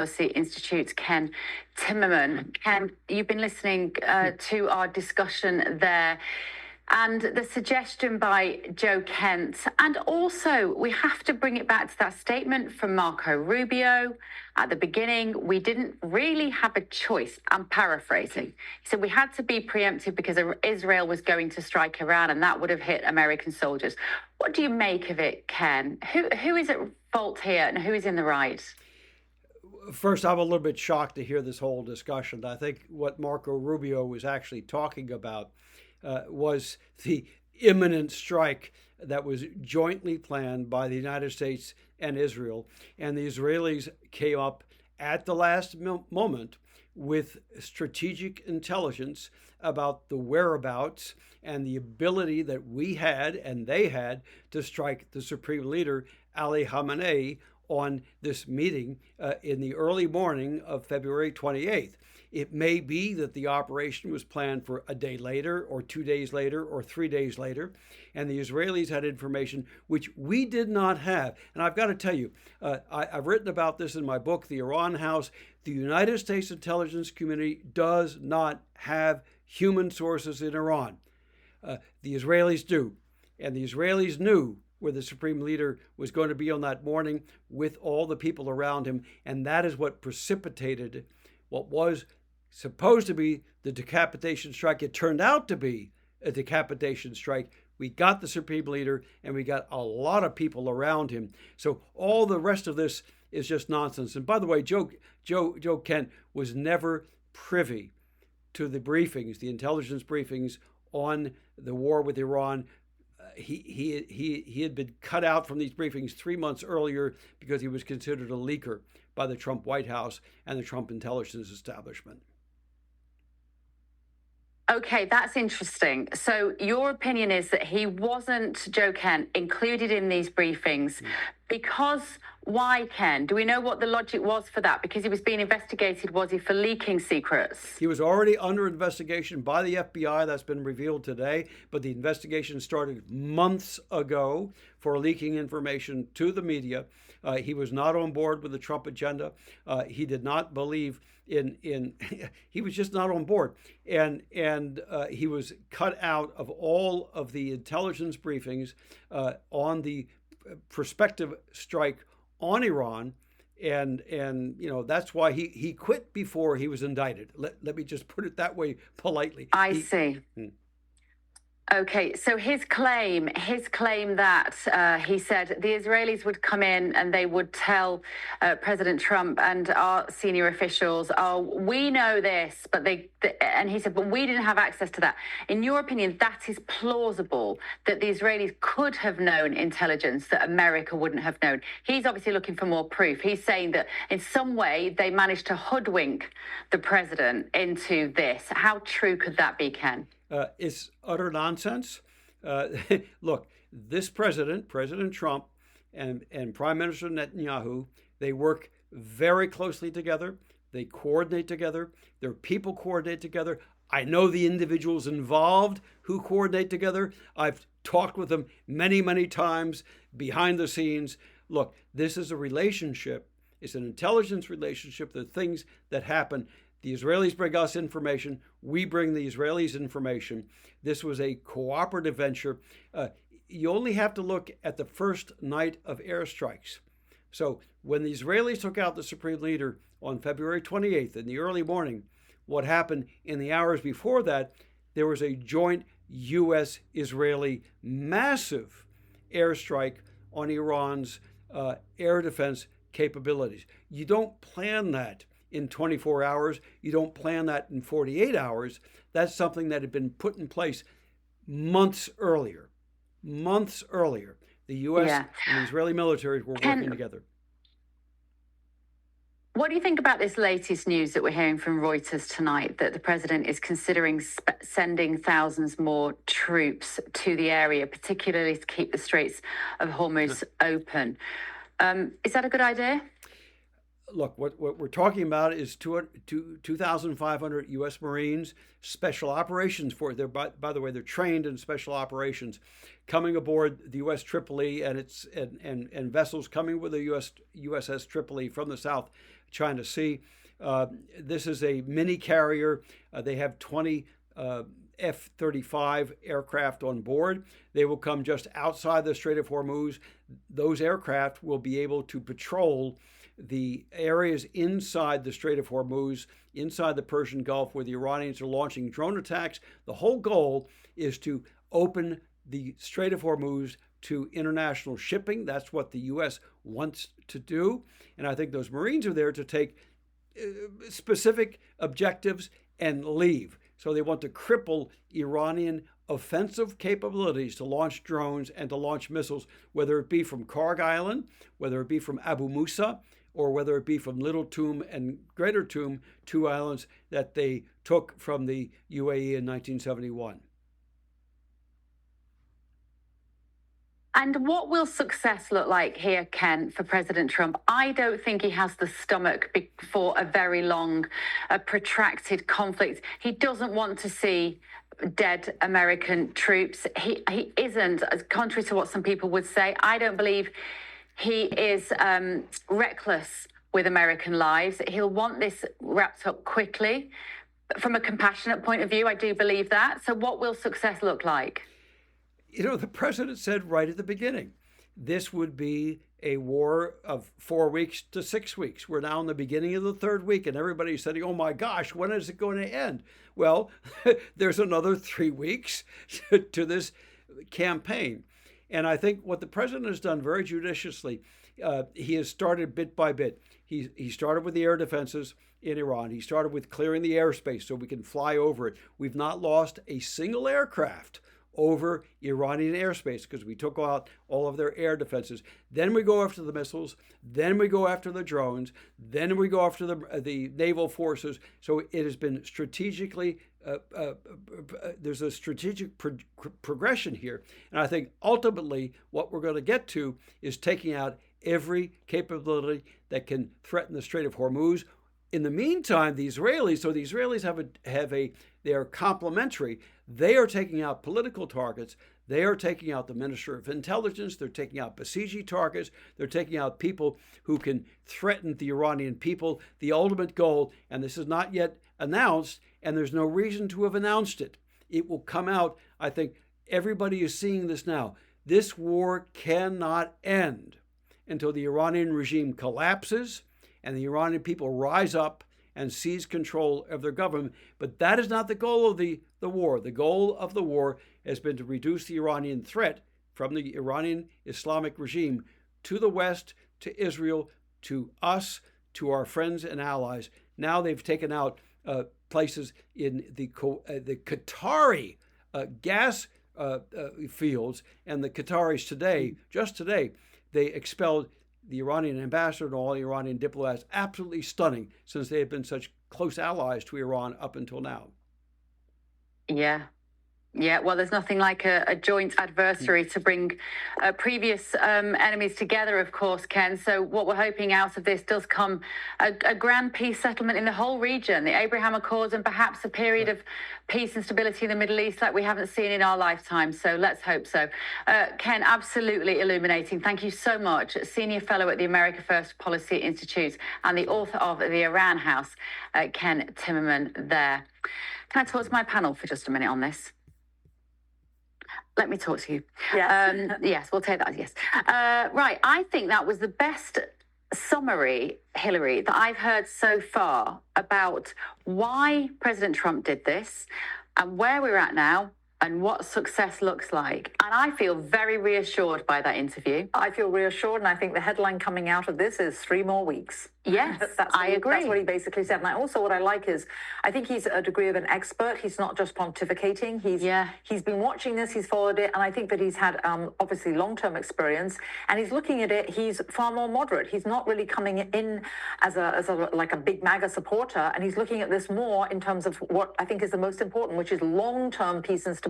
Policy Institute's Ken Timmerman. Ken, you've been listening to our discussion there, and the suggestion by Joe Kent, and also we have to bring it back to that statement from Marco Rubio at the beginning. We didn't really have a choice. I'm paraphrasing. He said we had to be preemptive because Israel was going to strike Iran, and that would have hit American soldiers. What do you make of it, Ken? Who is at fault here, and who is in the right? First, I'm a little bit shocked to hear this whole discussion. I think what Marco Rubio was actually talking about was the imminent strike that was jointly planned by the United States and Israel. And the Israelis came up at the last moment with strategic intelligence about the whereabouts and the ability that we had and they had to strike the supreme leader, Ali Khamenei, on this meeting in the early morning of February 28th. It may be that the operation was planned for a day later, or 2 days later, or 3 days later, and the Israelis had information which we did not have. And I've got to tell you, I've written about this in my book, The Iran House. The United States intelligence community does not have human sources in Iran. The Israelis do. And the Israelis knew where the supreme leader was going to be on that morning with all the people around him. And that is what precipitated what was supposed to be the decapitation strike. It turned out to be a decapitation strike. We got the supreme leader and we got a lot of people around him. So all the rest of this is just nonsense. And by the way, Joe Kent was never privy to the briefings, the intelligence briefings on the war with Iran. He had been cut out from these briefings 3 months earlier because he was considered a leaker by the Trump White House and the Trump intelligence establishment. Okay, that's interesting. So your opinion is that he wasn't, Joe Kent, included in these briefings because why, Ken? Do we know what the logic was for that? Because he was being investigated, was he, for leaking secrets? He was already under investigation by the FBI. That's been revealed today. But the investigation started months ago for leaking information to the media. He was not on board with the Trump agenda. He did not believe in he was just not on board. And he was cut out of all of the intelligence briefings on the prospective strike on Iran, and that's why he quit before he was indicted. Let me just put it that way politely. I see. Okay, so his claim that he said the Israelis would come in and they would tell President Trump and our senior officials, oh, we know this, but and he said, but we didn't have access to that. In your opinion, that is plausible that the Israelis could have known intelligence that America wouldn't have known? He's obviously looking for more proof. He's saying that in some way they managed to hoodwink the president into this. How true could that be, Ken? It's utter nonsense. Look, this President Trump, and Prime Minister Netanyahu, they work very closely together. They coordinate together. Their people coordinate together. I know the individuals involved who coordinate together. I've talked with them many, many times behind the scenes. Look, this is a relationship. It's an intelligence relationship. The things that happen. The Israelis bring us information. We bring the Israelis information. This was a cooperative venture. You only have to look at the first night of airstrikes. So when the Israelis took out the supreme leader on February 28th in the early morning, what happened in the hours before that, there was a joint U.S.-Israeli massive airstrike on Iran's air defense capabilities. You don't plan that in 24 hours. You don't plan that in 48 hours. That's something that had been put in place months earlier. The U.S. and the Israeli militaries were working together. What do you think about this latest news that we're hearing from Reuters tonight, that the president is considering sending thousands more troops to the area, particularly to keep the Straits of Hormuz open? Is that a good idea? Look, what we're talking about is 2,500 U.S. Marines, special operations for it. By the way, they're trained in special operations, coming aboard the U.S. Tripoli and vessels coming with the USS Tripoli from the south China Sea. This is a mini carrier. They have 20 F-35 aircraft on board. They will come just outside the Strait of Hormuz. Those aircraft will be able to patrol the areas inside the Strait of Hormuz, inside the Persian Gulf, where the Iranians are launching drone attacks. The whole goal is to open the Strait of Hormuz to international shipping. That's what the U.S. wants to do. And I think those Marines are there to take specific objectives and leave. So they want to cripple Iranian offensive capabilities to launch drones and to launch missiles, whether it be from Karg Island, whether it be from Abu Musa, or whether it be from Little Toom and Greater Toom, two islands that they took from the UAE in 1971. And what will success look like here, Ken, for President Trump? I don't think he has the stomach for a very long, protracted conflict. He doesn't want to see dead American troops. He isn't, as contrary to what some people would say. I don't believe he is reckless with American lives. He'll want this wrapped up quickly. From a compassionate point of view, I do believe that. So what will success look like? You know, the president said right at the beginning, this would be a war of 4 weeks to 6 weeks. We're now in the beginning of the third week, and everybody's saying, oh my gosh, when is it going to end? Well, there's another 3 weeks to this campaign. And I think what the president has done very judiciously, he has started bit by bit. He started with the air defenses in Iran. He started with clearing the airspace so we can fly over it. We've not lost a single aircraft over Iranian airspace because we took out all of their air defenses. Then we go after the missiles. Then we go after the drones. Then we go after the naval forces. So it has been strategically, there's a strategic progression here. And I think ultimately what we're going to get to is taking out every capability that can threaten the Strait of Hormuz. In the meantime, the Israelis they are complementary. They are taking out political targets. They are taking out the Minister of Intelligence. They're taking out Basiji targets. They're taking out people who can threaten the Iranian people. The ultimate goal, and this is not yet announced, and there's no reason to have announced it. It will come out. I think everybody is seeing this now. This war cannot end until the Iranian regime collapses and the Iranian people rise up and seize control of their government. But that is not the goal of the war. The goal of the war has been to reduce the Iranian threat from the Iranian Islamic regime to the West, to Israel, to us, to our friends and allies. Now they've taken out places in the Qatari gas fields, and the Qataris today, just today, they expelled the Iranian ambassador and all the Iranian diplomats. Absolutely stunning, since they have been such close allies to Iran up until now. Yeah, well, there's nothing like a joint adversary to bring previous enemies together, of course, Ken. So what we're hoping out of this does come a grand peace settlement in the whole region, the Abraham Accords, and perhaps a period of peace and stability in the Middle East like we haven't seen in our lifetime. So let's hope so. Ken, absolutely illuminating. Thank you so much. Senior Fellow at the America First Policy Institute and the author of The Iran House, Ken Timmerman there. Can I talk to my panel for just a minute on this? Let me talk to you. Yes. Yes, we'll take that. Yes. Right. I think that was the best summary, Hillary, that I've heard so far about why President Trump did this and where we're at now and what success looks like. And I feel very reassured by that interview. I feel reassured, and I think the headline coming out of this is 3 more weeks. Yes, I agree. That's what he basically said. And what I like is, I think he's a degree of an expert. He's not just pontificating. He's been watching this, he's followed it, and I think that he's had obviously long-term experience, and he's looking at it, he's far more moderate. He's not really coming in as a big MAGA supporter, and he's looking at this more in terms of what I think is the most important, which is long-term peace and stability